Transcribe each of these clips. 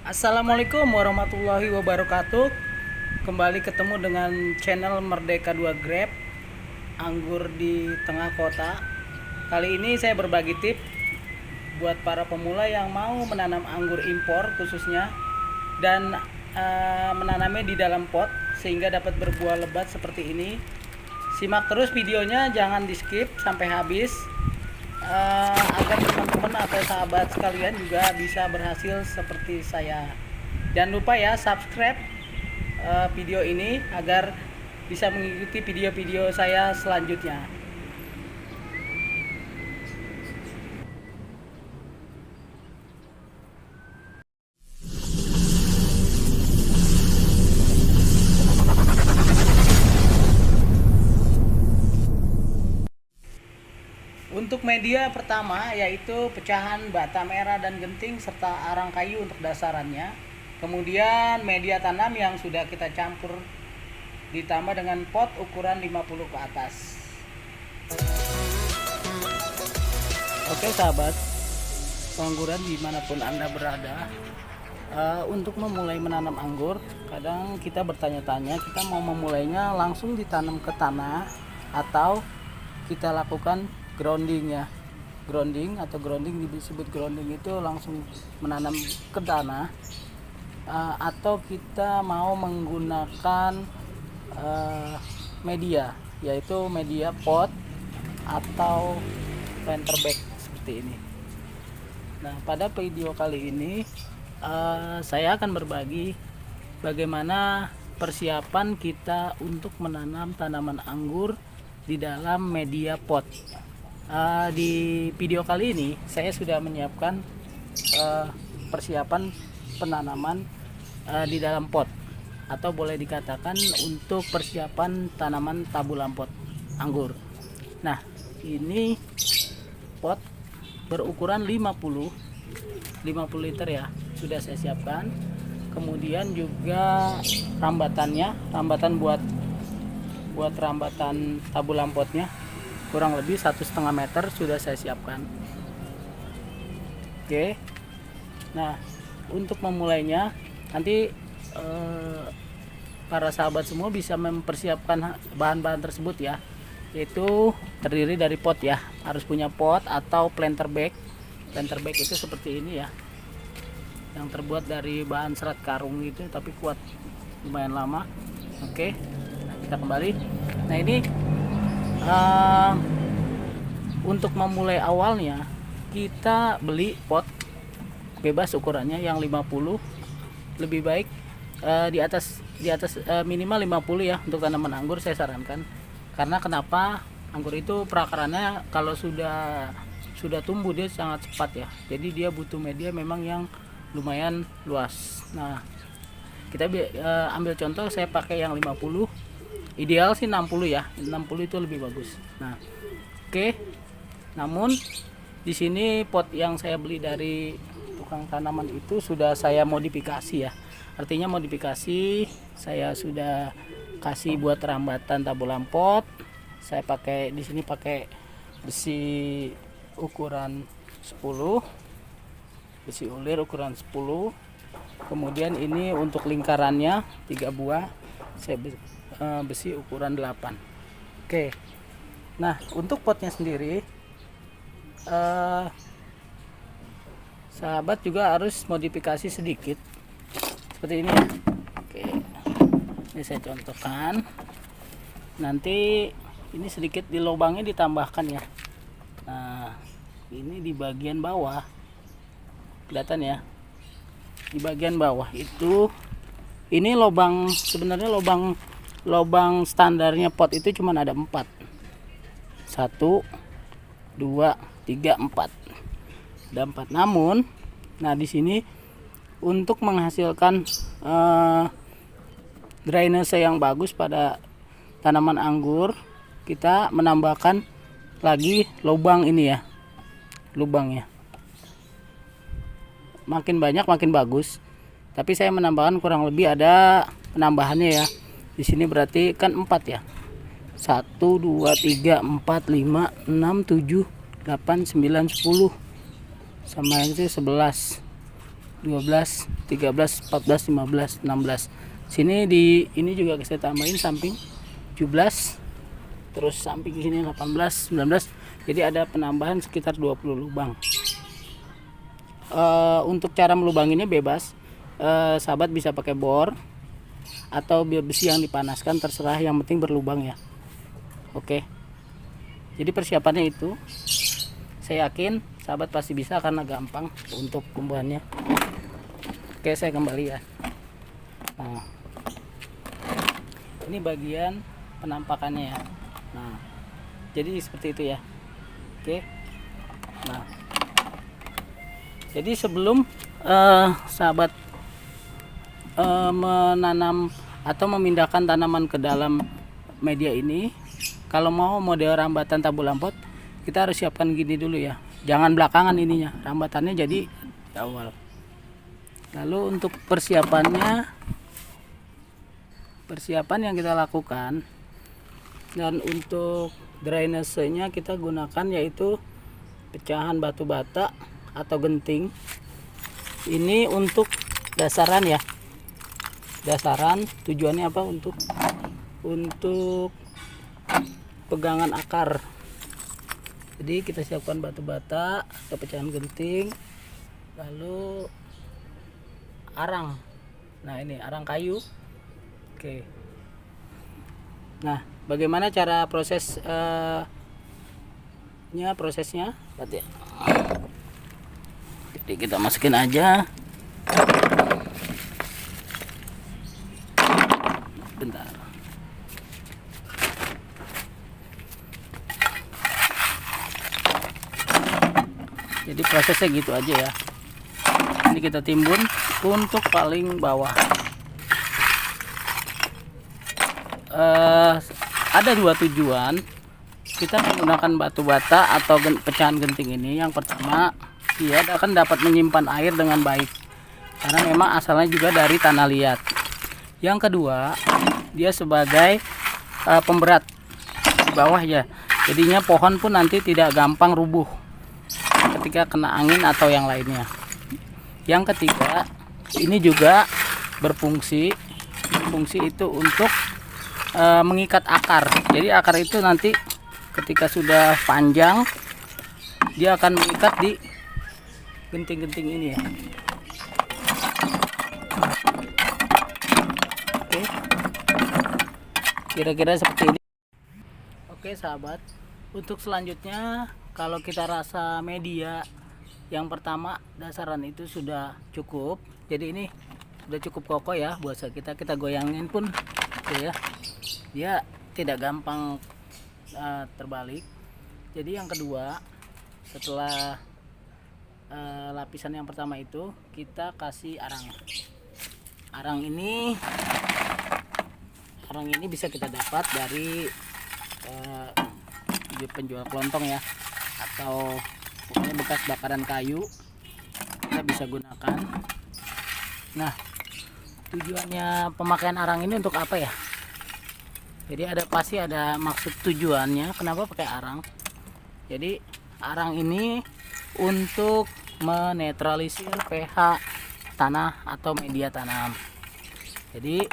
Assalamualaikum warahmatullahi wabarakatuh. Kembali ketemu dengan channel Merdeka 2 Grab, anggur di tengah kota. Kali ini saya berbagi tips buat para pemula yang mau menanam anggur impor khususnya, dan menanamnya di dalam pot sehingga dapat berbuah lebat seperti ini. Simak terus videonya, jangan di skip sampai habis, agar teman-teman atau sahabat sekalian juga bisa berhasil seperti saya. Jangan lupa ya subscribe video ini agar bisa mengikuti video-video saya selanjutnya. Untuk media pertama yaitu pecahan bata merah dan genting serta arang kayu untuk dasarannya. Kemudian media tanam yang sudah kita campur ditambah dengan pot ukuran 50 ke atas. Oke sahabat pengangguran dimanapun Anda berada, untuk memulai menanam anggur, kadang kita bertanya-tanya kita mau memulainya langsung ditanam ke tanah atau kita lakukan grounding ya. Grounding disebut grounding itu langsung menanam ke tanah, atau kita mau menggunakan media, yaitu media pot atau planter bag seperti ini. Nah, pada video kali ini saya akan berbagi bagaimana persiapan kita untuk menanam tanaman anggur di dalam media pot. Di video kali ini saya sudah menyiapkan persiapan penanaman di dalam pot, atau boleh dikatakan untuk persiapan tanaman tabulam pot anggur. Nah, ini pot berukuran 50 liter ya, sudah saya siapkan. Kemudian juga rambatan buat rambatan tabulam potnya kurang lebih 1,5 meter sudah saya siapkan. Oke. Nah, untuk memulainya nanti para sahabat semua bisa mempersiapkan bahan-bahan tersebut ya, yaitu terdiri dari pot ya, harus punya pot atau planter bag. Planter bag itu seperti ini ya, yang terbuat dari bahan serat karung gitu tapi kuat, lumayan lama. Oke, nah, kita kembali. Nah, ini untuk memulai awalnya kita beli pot bebas ukurannya yang 50, lebih baik di atas minimal 50 ya untuk tanaman anggur saya sarankan. Karena kenapa? Anggur itu perakarannya kalau sudah tumbuh dia sangat cepat ya, jadi dia butuh media memang yang lumayan luas. Nah, kita ambil contoh, saya pakai yang 50, ideal sih 60 ya, 60 itu lebih bagus. Nah, oke. Namun di sini pot yang saya beli dari tukang tanaman itu sudah saya modifikasi ya. Artinya modifikasi, saya sudah kasih buat rambatan tabulam pot. Saya pakai di sini pakai besi ukuran 10, besi ulir ukuran 10. Kemudian ini untuk lingkarannya 3 buah, saya besi ukuran 8. Oke. Nah, untuk potnya sendiri sahabat juga harus modifikasi sedikit seperti ini ya. Oke, ini saya contohkan. Nanti ini sedikit di lubangnya ditambahkan ya. Nah, ini di bagian bawah kelihatan ya, di bagian bawah itu ini lubang, sebenarnya lubang standarnya pot itu cuma ada 4, 1, 2, 3, 4, ada 4. Namun nah di sini untuk menghasilkan drainase yang bagus pada tanaman anggur, kita menambahkan lagi lubang ini ya, lubangnya makin banyak makin bagus, tapi saya menambahkan kurang lebih ada penambahannya ya. Di sini berarti kan 4 ya, 1, 2, 3, 4, 5, 6, 7, 8, 9, 10 sama yang itu 11. 12, 13, 14, 15, 16. Sini di ini juga saya tambahin samping 17, terus samping sini 18, 19. Jadi ada penambahan sekitar 20 lubang. Untuk cara melubanginnya bebas. Sahabat bisa pakai bor atau besi yang dipanaskan, terserah, yang penting berlubang ya. Oke. Jadi persiapannya itu, saya yakin sahabat pasti bisa karena gampang untuk pembuahannya. Oke, saya kembali ya. Nah, ini bagian penampakannya ya. Nah, jadi seperti itu ya. Oke. Nah, jadi sebelum sahabat menanam atau memindahkan tanaman ke dalam media ini, kalau mau model rambatan tabur lampot, kita harus siapkan gini dulu ya. Jangan belakangan ininya, rambatannya jadi di awal. Lalu untuk persiapan yang kita lakukan, dan untuk drainasenya kita gunakan yaitu pecahan batu bata atau genting. Ini untuk dasaran ya. Dasaran tujuannya apa? Untuk pegangan akar. Jadi kita siapkan batu bata atau pecahan genting, lalu arang. Nah, ini arang kayu. Oke. Nah, bagaimana cara prosesnya? Berarti jadi kita masukin aja. Bentar. Jadi prosesnya gitu aja ya. Ini kita timbun untuk paling bawah. Ada dua tujuan kita menggunakan batu bata atau pecahan genting ini. Yang pertama, dia akan dapat menyimpan air dengan baik karena memang asalnya juga dari tanah liat. Yang kedua, dia sebagai pemberat di bawah ya. Jadinya pohon pun nanti tidak gampang rubuh ketika kena angin atau yang lainnya. Yang ketiga, ini juga berfungsi itu untuk mengikat akar. Jadi akar itu nanti ketika sudah panjang, dia akan mengikat di genting-genting ini ya. Oke, kira-kira seperti ini. Oke sahabat, untuk selanjutnya, kalau kita rasa media yang pertama dasaran itu sudah cukup, jadi ini sudah cukup kokoh ya buat kita goyangin pun ya, dia tidak gampang terbalik. Jadi yang kedua, setelah lapisan yang pertama itu kita kasih arang. Arang ini bisa kita dapat dari penjual kelontong ya, atau pokoknya bekas bakaran kayu kita bisa gunakan. Nah, tujuannya pemakaian arang ini untuk apa ya? Jadi pasti ada maksud tujuannya kenapa pakai arang. Jadi arang ini untuk menetralisir pH tanah atau media tanam. Jadi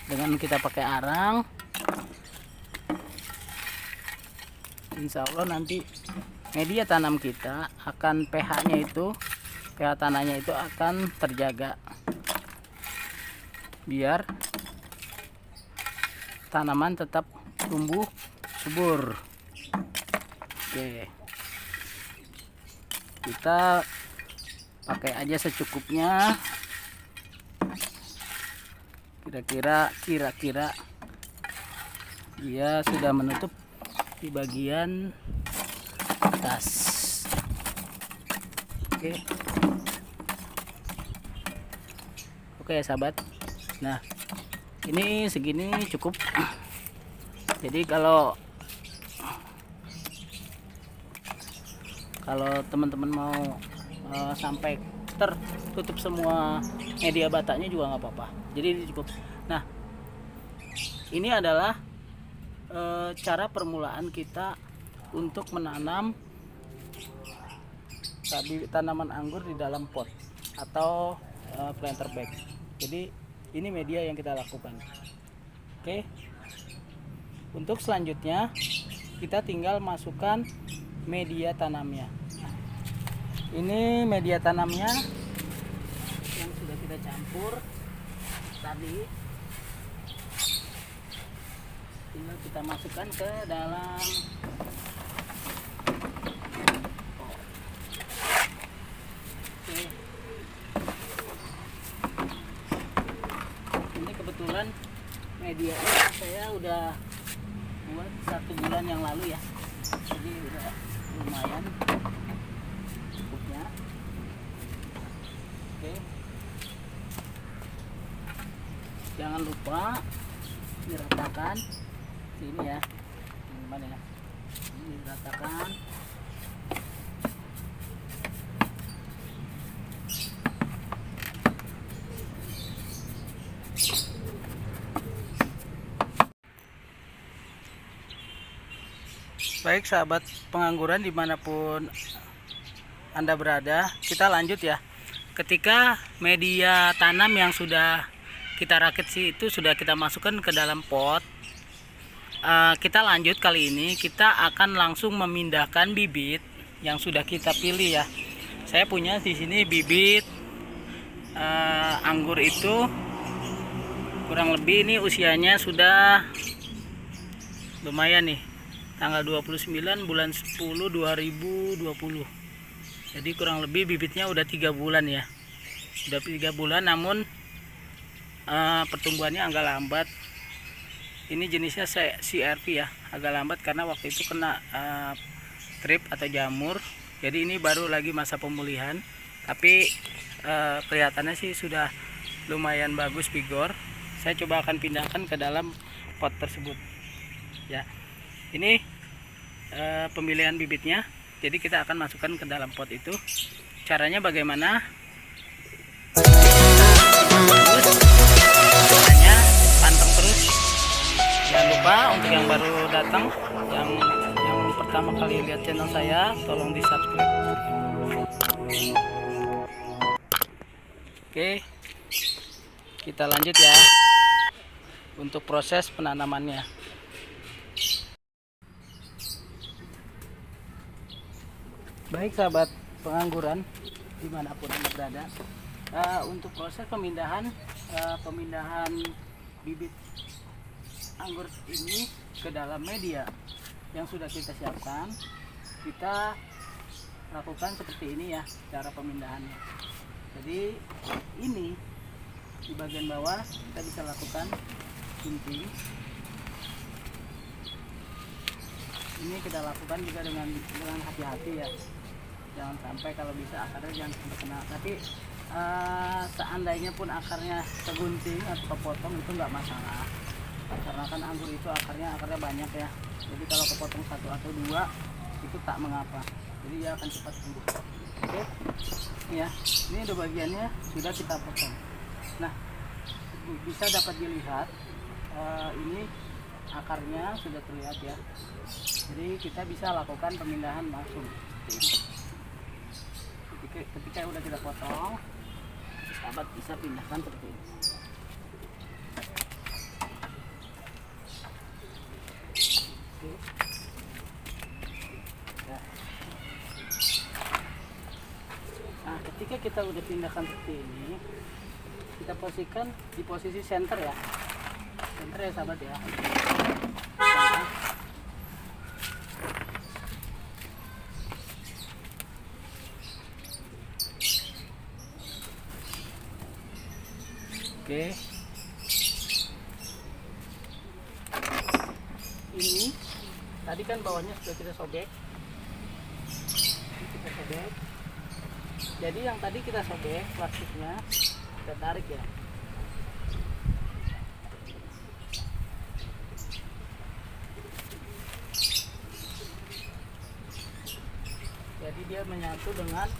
dengan kita pakai arang, insya Allah nanti media tanam kita akan pH tanahnya itu akan terjaga biar tanaman tetap tumbuh subur. Oke, kita pakai aja secukupnya, kira-kira dia sudah menutup di bagian atas. Oke ya sahabat. Nah, ini segini cukup. Jadi kalau teman-teman mau sampai tertutup semua media batanya juga nggak apa-apa. Jadi ini cukup. Nah, ini adalah cara permulaan kita untuk menanam tanaman anggur di dalam pot. atau planter bag. Jadi ini media yang kita lakukan. Oke. Untuk selanjutnya kita tinggal masukkan media tanamnya. Ini media tanamnya yang sudah kita campur tadi. Tinggal kita masukkan ke dalam pot. Oke. Ini kebetulan media saya udah buat 1 bulan yang lalu ya, jadi udah lumayan cukupnya. Oke, jangan lupa diratakan sini ya, gimana ya, ini diratakan. Baik sahabat pengangguran dimanapun Anda berada, kita lanjut ya. Ketika media tanam yang sudah kita rakit sih itu sudah kita masukkan ke dalam pot, kita lanjut. Kali ini kita akan langsung memindahkan bibit yang sudah kita pilih ya. Saya punya di sini bibit anggur itu kurang lebih ini usianya sudah lumayan nih. Tanggal 29 bulan 10 2020. Jadi kurang lebih bibitnya udah 3 bulan ya. Udah 3 bulan namun pertumbuhannya agak lambat. Ini jenisnya CRP ya, agak lambat karena waktu itu kena trip atau jamur. Jadi ini baru lagi masa pemulihan. Tapi kelihatannya sih sudah lumayan bagus vigor. Saya coba akan pindahkan ke dalam pot tersebut. Ya. Ini pemilihan bibitnya. Jadi kita akan masukkan ke dalam pot itu. Caranya bagaimana? Caranya panteng terus. Jangan lupa untuk yang baru datang, yang pertama kali lihat channel saya, tolong di subscribe. Oke, kita lanjut ya untuk proses penanamannya. Baik sahabat pengangguran dimanapun Anda berada, untuk proses pemindahan bibit anggur ini ke dalam media yang sudah kita siapkan, kita lakukan seperti ini ya cara pemindahannya. Jadi ini di bagian bawah kita bisa lakukan gunting. Ini kita lakukan juga dengan hati-hati ya. Jangan sampai, kalau bisa akarnya jangan sampai kena. Tapi seandainya pun akarnya kegunting atau kepotong itu nggak masalah, karena kan anggur itu akarnya banyak ya. Jadi kalau kepotong 1 atau 2 itu tak mengapa, jadi dia akan cepat tumbuh. Oke ya, ini udah bagiannya sudah kita potong. Nah, bisa dapat dilihat ini akarnya sudah terlihat ya. Jadi kita bisa lakukan pemindahan langsung. Ketika udah kita potong, sahabat bisa pindahkan seperti ini. Nah, ketika kita udah pindahkan seperti ini, kita posisikan di posisi center ya. Center ya sahabat ya. Oke, ini tadi kan bawahnya sudah kita sobek. Ini kita sobek. Jadi yang tadi kita sobek plastiknya kita tarik ya. Jadi dia menyatu dengan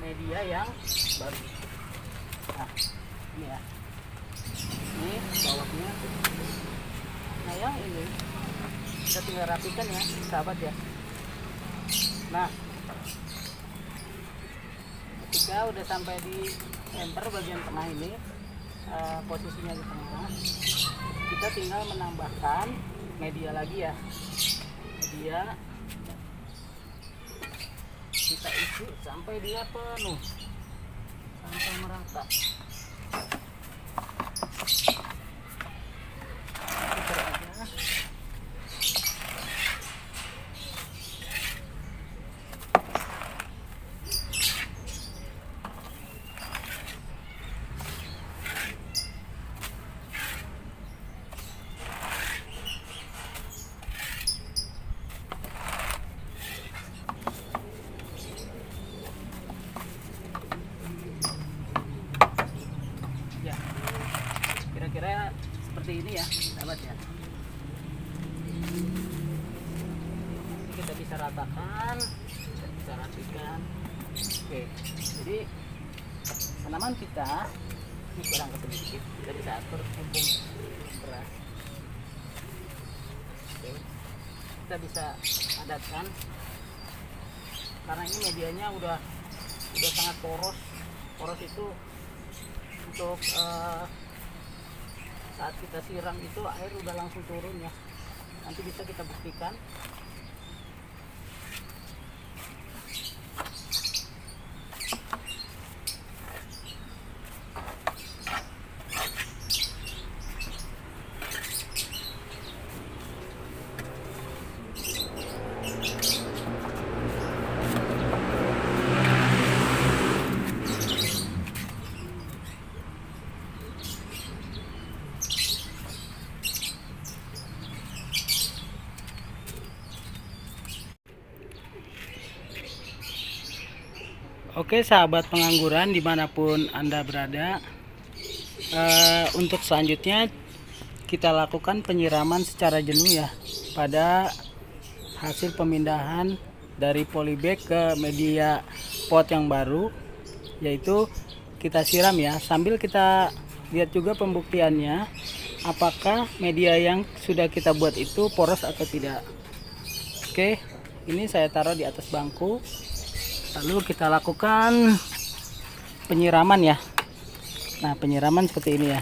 media yang baru. Nah, ini ya. Ini bawahnya. Nah, yang ini kita tinggal rapikan ya sahabat ya. Nah, Ketika udah sampai di center bagian tengah ini, posisinya di tengah, kita tinggal menambahkan media lagi ya. Media kita isi sampai dia penuh, sampai merata. Putar aja. Ya, kira-kira seperti ini ya, sahabat ya. Kita bisa ratakan, kita bisa rapikan. Oke, jadi tanaman kita ini kurang sedikit, kita bisa atur tumpung beras. Oke, kita bisa padatkan karena ini medianya udah sangat poros. Poros itu untuk saat kita siram itu air udah langsung turun ya. Nanti bisa kita buktikan. Oke sahabat pengangguran dimanapun Anda berada, untuk selanjutnya kita lakukan penyiraman secara jenuh ya pada hasil pemindahan dari polybag ke media pot yang baru, yaitu kita siram ya, sambil kita lihat juga pembuktiannya apakah media yang sudah kita buat itu poros atau tidak. Oke, ini saya taruh di atas bangku. Lalu kita lakukan penyiraman ya. Nah, penyiraman seperti ini ya.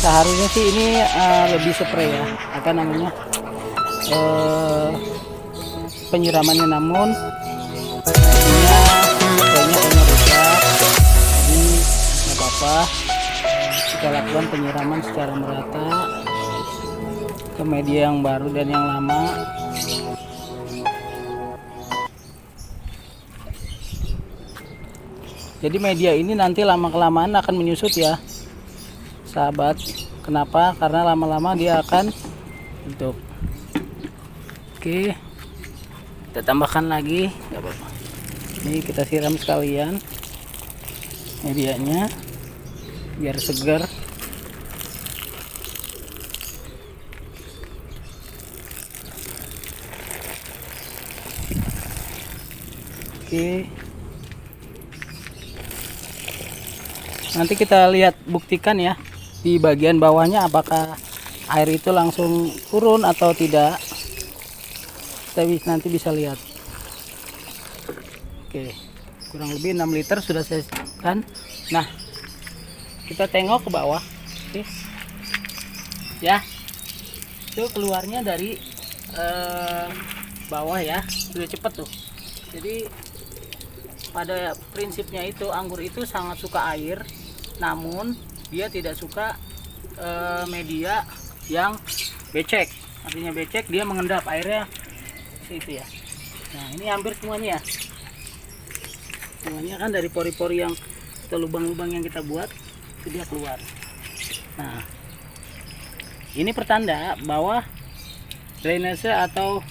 Seharusnya sih ini lebih spray ya. Apa namanya? Penyiramannya, namun spraynya rusak. Jadi nggak apa-apa. Kita lakukan penyiraman secara merata ke media yang baru dan yang lama. Jadi media ini nanti lama-kelamaan akan menyusut ya sahabat. Kenapa? Karena lama-lama dia akan bentuk. Oke, kita tambahkan lagi, nggak apa-apa. Ini kita siram sekalian medianya biar segar. Oke, nanti kita lihat buktikan ya di bagian bawahnya apakah air itu langsung turun atau tidak. Kita nanti bisa lihat. Oke, kurang lebih 6 liter sudah saya siapkan. Nah, kita tengok ke bawah. Oke ya, itu keluarnya dari bawah ya, sudah cepet tuh. Jadi pada prinsipnya itu anggur itu sangat suka air, namun dia tidak suka media yang becek. Artinya becek, dia mengendap airnya itu ya. Nah, ini hampir semuanya ya. Semuanya kan dari pori-pori yang atau lubang-lubang yang kita buat itu dia keluar. Nah, ini pertanda bahwa drainase atau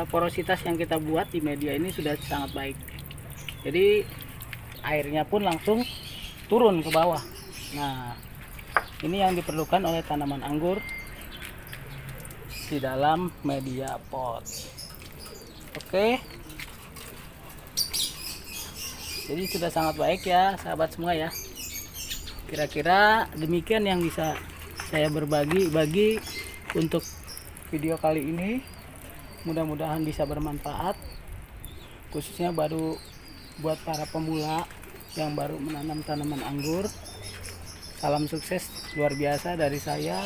porositas yang kita buat di media ini sudah sangat baik. Jadi airnya pun langsung turun ke bawah. Nah, ini yang diperlukan oleh tanaman anggur di dalam media pot. Oke, jadi sudah sangat baik ya sahabat semua ya. Kira-kira demikian yang bisa saya berbagi untuk video kali ini. mudah-mudahan bisa bermanfaat, khususnya baru buat para pemula yang baru menanam tanaman anggur. Salam sukses luar biasa dari saya,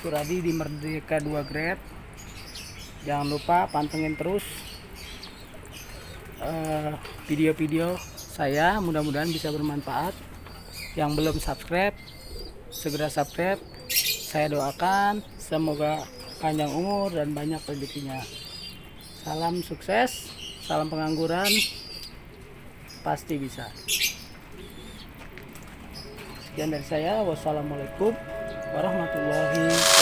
Suradi di Merdeka 2 Grade. Jangan lupa pantengin terus video-video saya, mudah-mudahan bisa bermanfaat. Yang belum subscribe, segera subscribe. Saya doakan semoga panjang umur dan banyak rezekinya. Salam sukses, salam pengangguran, pasti bisa. Sekian dari saya, wassalamualaikum warahmatullahi wabarakatuh.